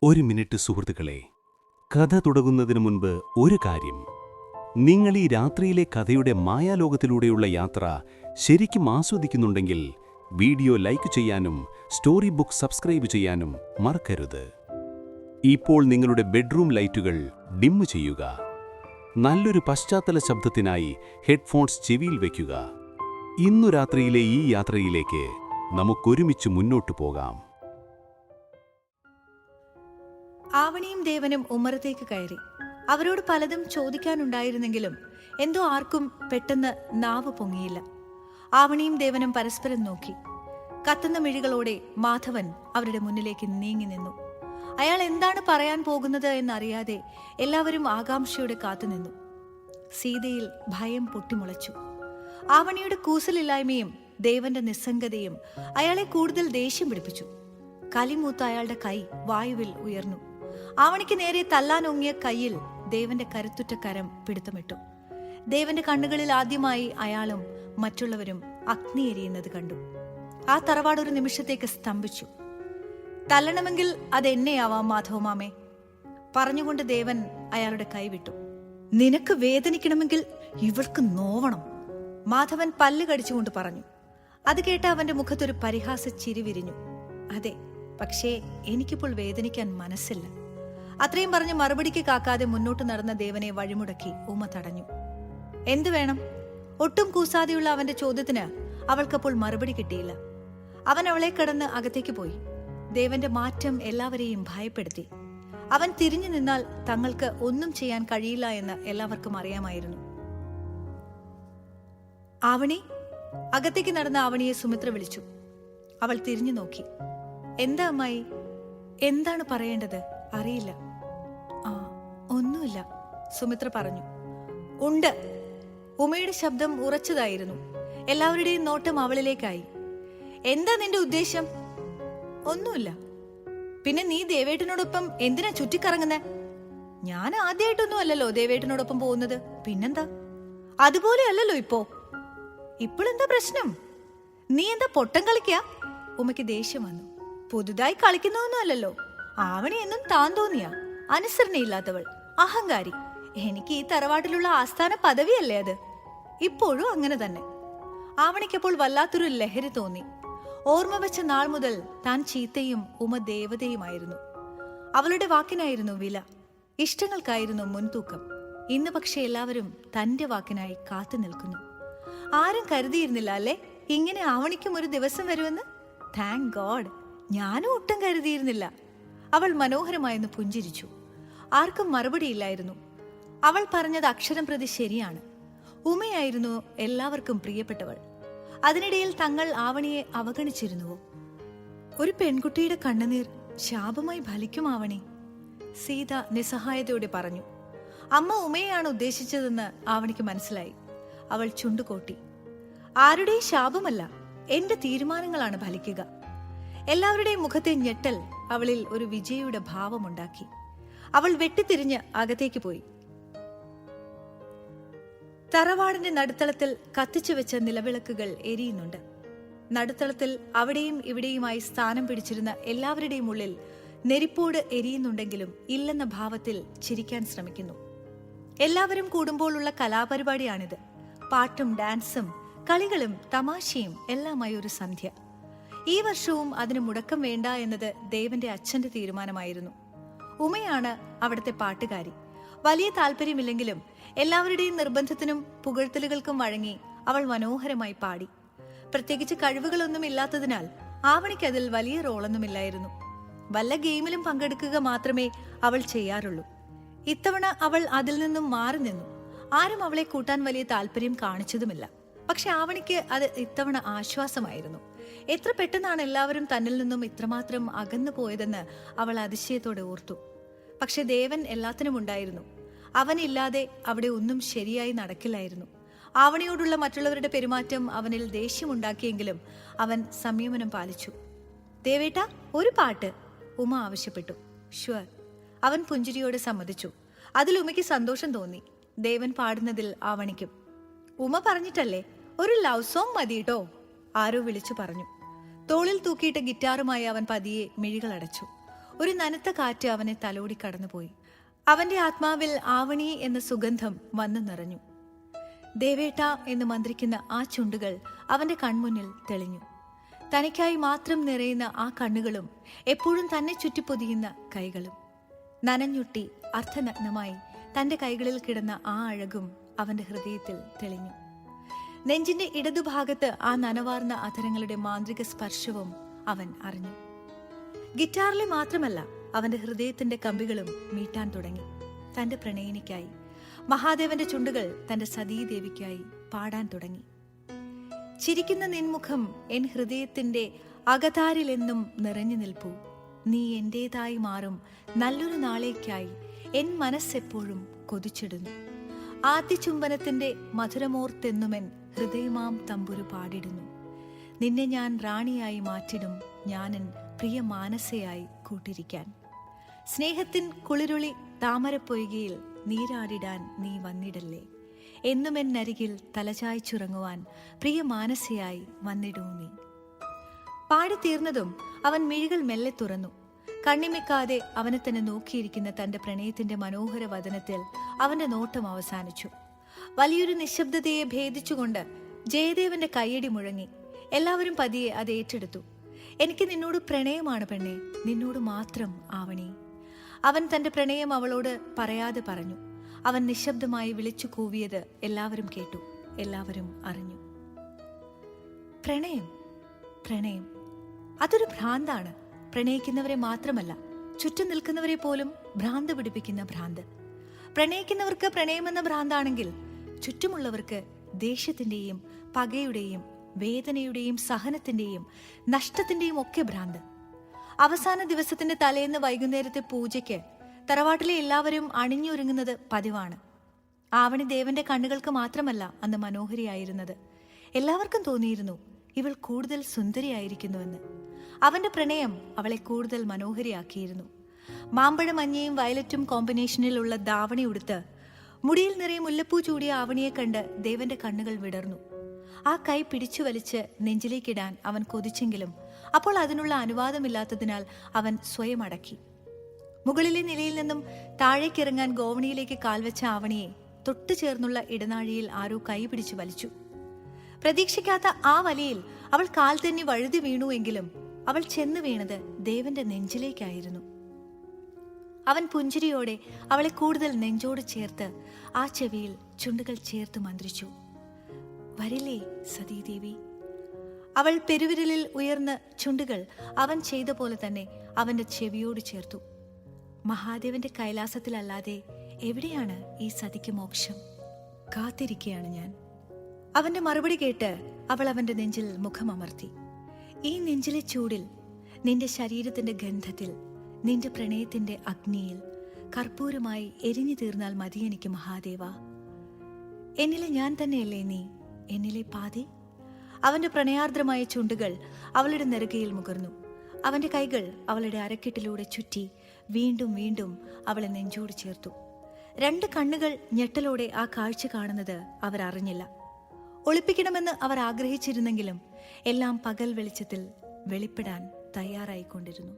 ഒരു മിനിറ്റ് സുഹൃത്തുക്കളെ, കഥ തുടങ്ങുന്നതിന് മുൻപ് ഒരു കാര്യം. നിങ്ങൾ ഈ രാത്രിയിലെ കഥയുടെ മായാലോകത്തിലൂടെയുള്ള യാത്ര ശരിക്കും ആസ്വദിക്കുന്നുണ്ടെങ്കിൽ വീഡിയോ ലൈക്ക് ചെയ്യാനും സ്റ്റോറി ബുക്ക് സബ്സ്ക്രൈബ് ചെയ്യാനും മറക്കരുത്. ഇപ്പോൾ നിങ്ങളുടെ ബെഡ്റൂം ലൈറ്റുകൾ ഡിം ചെയ്യുക. നല്ലൊരു പശ്ചാത്തല ശബ്ദത്തിനായി ഹെഡ്ഫോൺസ് ചെവിയിൽ വയ്ക്കുക. ഇന്നു രാത്രിയിലെ ഈ യാത്രയിലേക്ക് നമുക്കൊരുമിച്ച് മുന്നോട്ടു പോകാം. ആവണിയും ദേവനും ഉമ്മറത്തേക്ക് കയറി. അവരോട് പലതും ചോദിക്കാനുണ്ടായിരുന്നെങ്കിലും എന്തോ ആർക്കും പെട്ടെന്ന് നാവ് പൊങ്ങിയില്ല. ആവണിയും ദേവനും പരസ്പരം നോക്കി. കത്തുന്ന മിഴികളോടെ മാധവൻ അവരുടെ മുന്നിലേക്ക് നീങ്ങി നിന്നു. അയാൾ എന്താണ് പറയാൻ പോകുന്നത് എന്നറിയാതെ എല്ലാവരും ആകാംക്ഷയോടെ കാത്തുനിന്നു. സീതയിൽ ഭയം പൊട്ടിമുളച്ചു. ആവണിയുടെ കൂസലില്ലായ്മയും ദേവന്റെ നിസ്സംഗതയും അയാളെ കൂടുതൽ ദേഷ്യം പിടിപ്പിച്ചു. കലിമൂത്ത അയാളുടെ കൈ വായുവിൽ ഉയർന്നു. ആവണിക്ക് നേരെ തല്ലാനൊങ്ങിയ കൈയിൽ ദേവന്റെ കരുത്തുറ്റ കരം പിടുത്തമിട്ടു. ദേവന്റെ കണ്ണുകളിൽ ആദ്യമായി അയാളും മറ്റുള്ളവരും അഗ്നി എരിയുന്നത് കണ്ടു. ആ തറവാട് ഒരു നിമിഷത്തേക്ക് സ്തംഭിച്ചു. തല്ലണമെങ്കിൽ അതെന്നെയാവാം മാധവമാമേ, പറഞ്ഞുകൊണ്ട് ദേവൻ അയാളുടെ കൈവിട്ടു. നിനക്ക് വേദനിക്കണമെങ്കിൽ ഇവൾക്ക് നോവണം, മാധവൻ പല്ല് കടിച്ചുകൊണ്ട് പറഞ്ഞു. അത് കേട്ട അവന്റെ മുഖത്തൊരു പരിഹാസ ചിരി വിരിഞ്ഞു. അതെ, പക്ഷേ എനിക്കിപ്പോൾ വേദനിക്കാൻ മനസ്സില്ല. അത്രയും പറഞ്ഞ് മറുപടിക്ക് കാക്കാതെ മുന്നോട്ട് നടന്ന ദേവനെ വഴിമുടക്കി ഉമ തടഞ്ഞു. എന്തു വേണം? ഒട്ടും കൂസാതെയുള്ള അവന്റെ ചോദ്യത്തിന് അവൾക്കപ്പോൾ മറുപടി കിട്ടിയില്ല. അവൻ അവളെ കടന്ന് അകത്തേക്ക് പോയി. ദേവന്റെ മാറ്റം എല്ലാവരെയും ഭയപ്പെടുത്തി. അവൻ തിരിഞ്ഞു നിന്നാൽ തങ്ങൾക്ക് ഒന്നും ചെയ്യാൻ കഴിയില്ല എന്ന് എല്ലാവർക്കും അറിയാമായിരുന്നു. ആവണി, അകത്തേക്ക് നടന്ന ആവണിയെ സുമിത്ര വിളിച്ചു. അവൾ തിരിഞ്ഞു നോക്കി. എന്താ അമ്മായി? എന്താണ് പറയേണ്ടത്? അറിയില്ല. ഒന്നുമില്ല, സുമിത്ര പറഞ്ഞു. ഉണ്ട്. ഉമയുടെ ശബ്ദം ഉറച്ചതായിരുന്നു. എല്ലാവരുടെയും നോട്ടം അവളിലേക്കായി. എന്താ നിന്റെ ഉദ്ദേശം? ഒന്നുമില്ല. പിന്നെ നീ ദേവേട്ടനോടൊപ്പം എന്തിനാ ചുറ്റിക്കറങ്ങുന്നേ? ഞാൻ ആദ്യമായിട്ടൊന്നും അല്ലല്ലോ ദേവേട്ടനോടൊപ്പം പോകുന്നത്. പിന്നെന്താ? അതുപോലെ അല്ലല്ലോ ഇപ്പോ. ഇപ്പോഴെന്താ പ്രശ്നം? നീ എന്താ പൊട്ടം കളിക്കാ? ഉമയ്ക്ക് ദേഷ്യം വന്നു. പുതുതായി കളിക്കുന്നൊന്നും അല്ലല്ലോ. ആവണി എന്നും താൻ തോന്നിയ അനുസരണയില്ലാത്തവൾ, അഹങ്കാരി. എനിക്ക് ഈ തറവാട്ടിലുള്ള ആസ്ഥാന പദവിയല്ലേ അത്? ഇപ്പോഴും അങ്ങനെ തന്നെ. ആവണിക്കപ്പോൾ വല്ലാത്തൊരു ലഹരി തോന്നി. ഓർമ്മ വെച്ച നാൾ മുതൽ താൻ ചീത്തയും ഉമ ദേവതയുമായിരുന്നു. അവളുടെ വാക്കിനായിരുന്നു വില, ഇഷ്ടങ്ങൾക്കായിരുന്നു മുൻതൂക്കം. ഇന്ന് പക്ഷെ എല്ലാവരും തന്റെ വാക്കിനായി കാത്തു നിൽക്കുന്നു. ആരും കരുതിയിരുന്നില്ല അല്ലേ ഇങ്ങനെ ആവണിക്കും ഒരു ദിവസം വരുമെന്ന്? താങ്ക് ഗോഡ്, ഞാനും ഒട്ടും കരുതിയിരുന്നില്ല. അവൾ മനോഹരമായെന്ന് പുഞ്ചിരിച്ചു. ആർക്കും മറുപടിയില്ലായിരുന്നു. അവൾ പറഞ്ഞത് അക്ഷരം പ്രതി ശരിയാണ്. ഉമയായിരുന്നു എല്ലാവർക്കും പ്രിയപ്പെട്ടവൾ. അതിനിടയിൽ തങ്ങൾ ആവണിയെ അവഗണിച്ചിരുന്നുവോ? ഒരു പെൺകുട്ടിയുടെ കണ്ണുനീർ ശാപമായി ഫലിക്കും ആവണി, സീത നിസ്സഹായതയോടെ പറഞ്ഞു. അമ്മ ഉമയെയാണ് ഉദ്ദേശിച്ചതെന്ന് ആവണിക്ക് മനസ്സിലായി. അവൾ ചുണ്ടുകൊട്ടി. ആരുടെയും ശാപമല്ല, എന്റെ തീരുമാനങ്ങളാണ് ഫലിക്കുക. എല്ലാവരുടെയും മുഖത്തെ ഞെട്ടൽ അവളിൽ ഒരു വിജയയുടെ ഭാവമുണ്ടാക്കി. അവൾ വെട്ടിത്തിരിഞ്ഞ് അകത്തേക്ക് പോയി. തറവാടിന്റെ നടുത്തളത്തിൽ കത്തിച്ചു വെച്ച നിലവിളക്കുകൾ എരിയുന്നുണ്ട്. നടുത്തളത്തിൽ അവിടെയും ഇവിടെയുമായി സ്ഥാനം പിടിച്ചിരുന്ന എല്ലാവരുടെയും ഉള്ളിൽ നെരിപ്പോട് എരിയുന്നുണ്ടെങ്കിലും ഇല്ലെന്ന ഭാവത്തിൽ ചിരിക്കാൻ ശ്രമിക്കുന്നു. എല്ലാവരും കൂടുമ്പോഴുള്ള കലാപരിപാടിയാണിത്. പാട്ടും ഡാൻസും കളികളും തമാശയും എല്ലാമായി ഒരു സന്ധ്യ. ഈ വർഷവും അതിന് മുടക്കം വേണ്ട എന്നത് ദേവന്റെ അച്ഛന്റെ തീരുമാനമായിരുന്നു. ഉമയാണ് അവിടുത്തെ പാട്ടുകാരി. വലിയ താല്പര്യമില്ലെങ്കിലും എല്ലാവരുടെയും നിർബന്ധത്തിനും പുകഴ്ത്തലുകൾക്കും വഴങ്ങി അവൾ മനോഹരമായി പാടി. പ്രത്യേകിച്ച് കഴിവുകളൊന്നും ഇല്ലാത്തതിനാൽ ആവണിക്ക് അതിൽ വലിയ റോളൊന്നുമില്ലായിരുന്നു. വല്ല ഗെയിമിലും പങ്കെടുക്കുക മാത്രമേ അവൾ ചെയ്യാറുള്ളൂ. ഇത്തവണ അവൾ അതിൽ നിന്നും മാറി നിന്നു. ആരും അവളെ കൂട്ടാൻ വലിയ താല്പര്യം കാണിച്ചതുമില്ല. പക്ഷെ ആവണിക്ക് അത് ഇത്തവണ ആശ്വാസമായിരുന്നു. എത്ര പെട്ടെന്നാണ് എല്ലാവരും തന്നിൽ നിന്നും ഇത്രമാത്രം അകന്നു പോയതെന്ന് അവൾ അതിശയത്തോടെ ഓർത്തു. പക്ഷെ ദേവൻ എല്ലാത്തിനും ഉണ്ടായിരുന്നു. അവനില്ലാതെ അവിടെ ഒന്നും ശരിയായി നടക്കില്ലായിരുന്നു. ആവണിയോടുള്ള മറ്റുള്ളവരുടെ പെരുമാറ്റം അവനിൽ ദേഷ്യമുണ്ടാക്കിയെങ്കിലും അവൻ സംയമനം പാലിച്ചു. ദേവേട്ട, ഒരു പാട്ട്, ഉമ ആവശ്യപ്പെട്ടു. ഷ്വർ, അവൻ പുഞ്ചിരിയോടെ സമ്മതിച്ചു. അതിൽ ഉമയ്ക്ക് സന്തോഷം തോന്നി. ദേവൻ പാടുന്നതിൽ ആവണിക്കും. ഉമ പറഞ്ഞിട്ടല്ലേ, ഒരു ലവ് സോങ് മതിട്ടോ, ആരോ വിളിച്ചു പറഞ്ഞു. തോളിൽ തൂക്കിയിട്ട് ഗിറ്റാറുമായി അവൻ പതിയെ മിഴികളടച്ചു. ഒരു നനുത്ത കാറ്റ് അവനെ തലോടി കടന്നുപോയി. അവന്റെ ആത്മാവിൽ ആവണി എന്ന സുഗന്ധം വന്നു നിറഞ്ഞു. ദേവേട്ട എന്ന് മന്ത്രിക്കുന്ന ആ ചുണ്ടുകൾ അവന്റെ കൺമുന്നിൽ തെളിഞ്ഞു. തനിക്കായി മാത്രം നിറയുന്ന ആ കണ്ണുകളും എപ്പോഴും തന്നെ ചുറ്റിപ്പൊതിയുന്ന കൈകളും. നനഞ്ഞുട്ടി അർത്ഥനഗ്നമായി തന്റെ കൈകളിൽ കിടന്ന ആ അഴകും അവന്റെ ഹൃദയത്തിൽ തെളിഞ്ഞു. നെഞ്ചിന്റെ ഇടതുഭാഗത്ത് ആ നനവാർന്ന അധരങ്ങളുടെ മാന്ത്രിക സ്പർശവും അവൻ അറിഞ്ഞു. ഗിറ്റാറിലെ മാത്രമല്ല, അവന്റെ ഹൃദയത്തിന്റെ കമ്പികളും മീട്ടാൻ തുടങ്ങി. തന്റെ പ്രണയിനിക്കായി മഹാദേവന്റെ ചുണ്ടുകൾ തന്റെ സതീദേവിക്കായി പാടാൻ തുടങ്ങി. ചിരിക്കുന്ന നിൻമുഖം എൻ ഹൃദയത്തിന്റെ അകതാരിലെന്നും നിറഞ്ഞു നിൽപ്പൂ. നീ എന്റേതായി മാറും നല്ലൊരു നാളേക്കായി എൻ മനസ്സെപ്പോഴും കൊതിച്ചിടുന്നു. ആദ്യ ചുംബനത്തിന്റെ മധുരമോർത്തെന്നുമെൻ ഹൃദയമാം തമ്പുരു പാടിടുന്നു. നിന്നെ ഞാൻ റാണിയായി മാറ്റിടും ഞാനൻ പ്രിയ മാനസയായി കൂട്ടിരിക്കാൻ. സ്നേഹത്തിൻ കുളിരുളി താമരപ്പൊയ്കയിൽ നീരാടിടാൻ നീ വന്നിടല്ലേ. എന്നുമെന്നരികിൽ തലചായ്ച്ചുറങ്ങുവാൻ പ്രിയ മാനസയായി വന്നിടൂ നീ. പാടിത്തീർന്നതും അവൻ മിഴികൾ മെല്ലെ തുറന്നു. കണ്ണിമിക്കാതെ അവനെ തന്നെ നോക്കിയിരിക്കുന്ന തന്റെ പ്രണയത്തിന്റെ മനോഹര വദനത്തിൽ അവന്റെ നോട്ടം അവസാനിച്ചു. വലിയൊരു നിശബ്ദതയെ ഭേദിച്ചുകൊണ്ട് ജയദേവന്റെ കയ്യടി മുഴങ്ങി. എല്ലാവരും പതിയെ അത് ഏറ്റെടുത്തു. എനിക്ക് നിന്നോട് പ്രണയമാണ് പെണ്ണെ, നിന്നോട് മാത്രം ആവണി. അവൻ തന്റെ പ്രണയം അവളോട് പറയാതെ പറഞ്ഞു. അവൻ നിശബ്ദമായി വിളിച്ചു കൂവിയത് എല്ലാവരും കേട്ടു, എല്ലാവരും അറിഞ്ഞു. പ്രണയം, പ്രണയം അതൊരു ഭ്രാന്താണ്. പ്രണയിക്കുന്നവരെ മാത്രമല്ല, ചുറ്റും നിൽക്കുന്നവരെ പോലും ഭ്രാന്ത് പിടിപ്പിക്കുന്ന ഭ്രാന്ത്. പ്രണയിക്കുന്നവർക്ക് പ്രണയമെന്ന ഭ്രാന്താണെങ്കിൽ ചുറ്റുമുള്ളവർക്ക് ദേഷ്യത്തിന്റെയും പകയുടെയും വേദനയുടെയും സഹനത്തിന്റെയും നഷ്ടത്തിന്റെയും ഒക്കെ ഭ്രാന്ത്. അവസാന ദിവസത്തിന്റെ തലേന്ന് വൈകുന്നേരത്തെ പൂജയ്ക്ക് തറവാട്ടിലെ എല്ലാവരും അണിഞ്ഞൊരുങ്ങുന്നത് പതിവാണ്. ആവണി ദേവന്റെ കണ്ണുകൾക്ക് മാത്രമല്ല അന്ന് മനോഹരിയായിരുന്നത്. എല്ലാവർക്കും തോന്നിയിരുന്നു ഇവൾ കൂടുതൽ സുന്ദരിയായിരിക്കുന്നുവെന്ന്. അവന്റെ പ്രണയം അവളെ കൂടുതൽ മനോഹരിയാക്കിയിരുന്നു. മാമ്പഴ മഞ്ഞയും വയലറ്റും കോമ്പിനേഷനിലുള്ള ധാവണി ഉടുത്ത് മുടിയിൽ നിറയെ മുല്ലപ്പൂ ചൂടിയ ആവണിയെ കണ്ട് ദേവന്റെ കണ്ണുകൾ വിടർന്നു. ആ കൈ പിടിച്ചു വലിച്ച് നെഞ്ചിലേക്കിടാൻ അവൻ കൊതിച്ചെങ്കിലും അപ്പോൾ അതിനുള്ള അനുവാദമില്ലാത്തതിനാൽ അവൻ സ്വയം അടക്കി. മുകളിലെ നിലയിൽ നിന്നും താഴേക്കിറങ്ങാൻ ഗോവണിയിലേക്ക് കാൽവെച്ച ആവണിയെ തൊട്ടു ചേർന്നുള്ള ഇടനാഴിയിൽ ആരോ കൈ പിടിച്ചു വലിച്ചു. പ്രതീക്ഷിക്കാത്ത ആ വലിയിൽ അവൾ കാൽ തന്നെ വഴുതി വീണുവെങ്കിലും അവൾ ചെന്ന് വീണത് ദേവന്റെ നെഞ്ചിലേക്കായിരുന്നു. അവൻ പുഞ്ചിരിയോടെ അവളെ കൂടുതൽ നെഞ്ചോട് ചേർത്ത് ആ ചെവിയിൽ ചുണ്ടുകൾ ചേർത്ത് മന്ത്രിച്ചു. വരില്ലേ സതീദേവി. അവൾ പെരുവിരലിൽ ഉയർന്ന ചുണ്ടുകൾ അവൻ ചെയ്ത പോലെ തന്നെ അവന്റെ ചെവിയോട് ചേർത്തു. മഹാദേവന്റെ കൈലാസത്തിലല്ലാതെ എവിടെയാണ് ഈ സതിക്ക് മോക്ഷം? കാത്തിരിക്കുകയാണ് ഞാൻ. അവന്റെ മറുപടി കേട്ട് അവൾ അവന്റെ നെഞ്ചിൽ മുഖമമർത്തി. ഈ നെഞ്ചിലെ ചൂടിൽ, നിന്റെ ശരീരത്തിന്റെ ഗന്ധത്തിൽ, നിന്റെ പ്രണയത്തിന്റെ അഗ്നിയിൽ കർപ്പൂരമായി എരിഞ്ഞു തീർന്നാൽ മതി എനിക്ക് മഹാദേവ. എന്നിലെ ഞാൻ തന്നെയല്ലേ നീ, എന്നിലെ പാതി? അവന്റെ പ്രണയാർദ്രമായ ചുണ്ടുകൾ അവളുടെ നെറുകയിൽ മുകർന്നു. അവന്റെ കൈകൾ അവളുടെ അരക്കെട്ടിലൂടെ ചുറ്റി വീണ്ടും വീണ്ടും അവളെ നെഞ്ചോട് ചേർത്തു. രണ്ട് കണ്ണുകൾ ഞെട്ടലോടെ ആ കാഴ്ച കാണുന്നത് അവർ അറിഞ്ഞില്ല. ഒളിപ്പിക്കണമെന്ന് അവർ ആഗ്രഹിച്ചിരുന്നെങ്കിലും എല്ലാം പകൽ വെളിച്ചത്തിൽ വെളിപ്പെടാൻ തയ്യാറായിക്കൊണ്ടിരുന്നു.